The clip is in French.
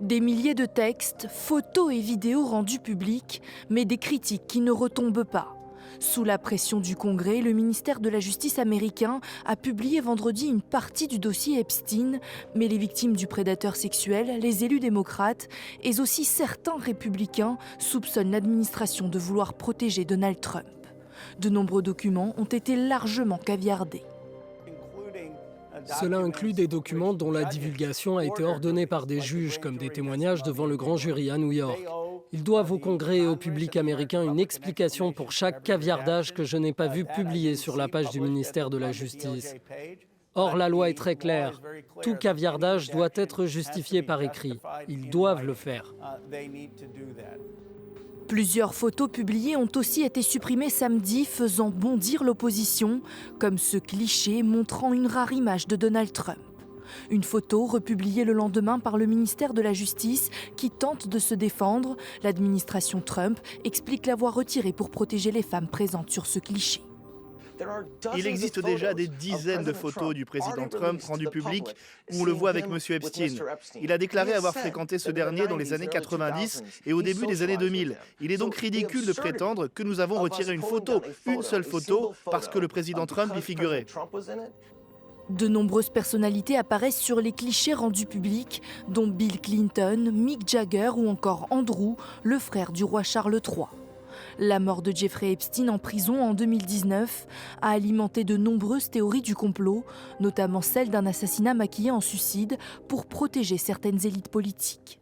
Des milliers de textes, photos et vidéos rendus publics, mais des critiques qui ne retombent pas. Sous la pression du Congrès, le ministère de la Justice américain a publié vendredi une partie du dossier Epstein, mais les victimes du prédateur sexuel, les élus démocrates et aussi certains républicains soupçonnent l'administration de vouloir protéger Donald Trump. De nombreux documents ont été largement caviardés. Cela inclut des documents dont la divulgation a été ordonnée par des juges, comme des témoignages devant le grand jury à New York. Ils doivent au Congrès et au public américain une explication pour chaque caviardage que je n'ai pas vu publié sur la page du ministère de la Justice. Or, la loi est très claire. Tout caviardage doit être justifié par écrit. Ils doivent le faire. Plusieurs photos publiées ont aussi été supprimées samedi, faisant bondir l'opposition, comme ce cliché montrant une rare image de Donald Trump. Une photo republiée le lendemain par le ministère de la Justice qui tente de se défendre. L'administration Trump explique l'avoir retirée pour protéger les femmes présentes sur ce cliché. Il existe déjà des dizaines de photos du président Trump rendues publiques où on le voit avec M. Epstein. Il a déclaré avoir fréquenté ce dernier dans les années 90 et au début des années 2000. Il est donc ridicule de prétendre que nous avons retiré une seule photo, parce que le président Trump y figurait. De nombreuses personnalités apparaissent sur les clichés rendus publics, dont Bill Clinton, Mick Jagger ou encore Andrew, le frère du roi Charles III. La mort de Jeffrey Epstein en prison en 2019 a alimenté de nombreuses théories du complot, notamment celle d'un assassinat maquillé en suicide pour protéger certaines élites politiques.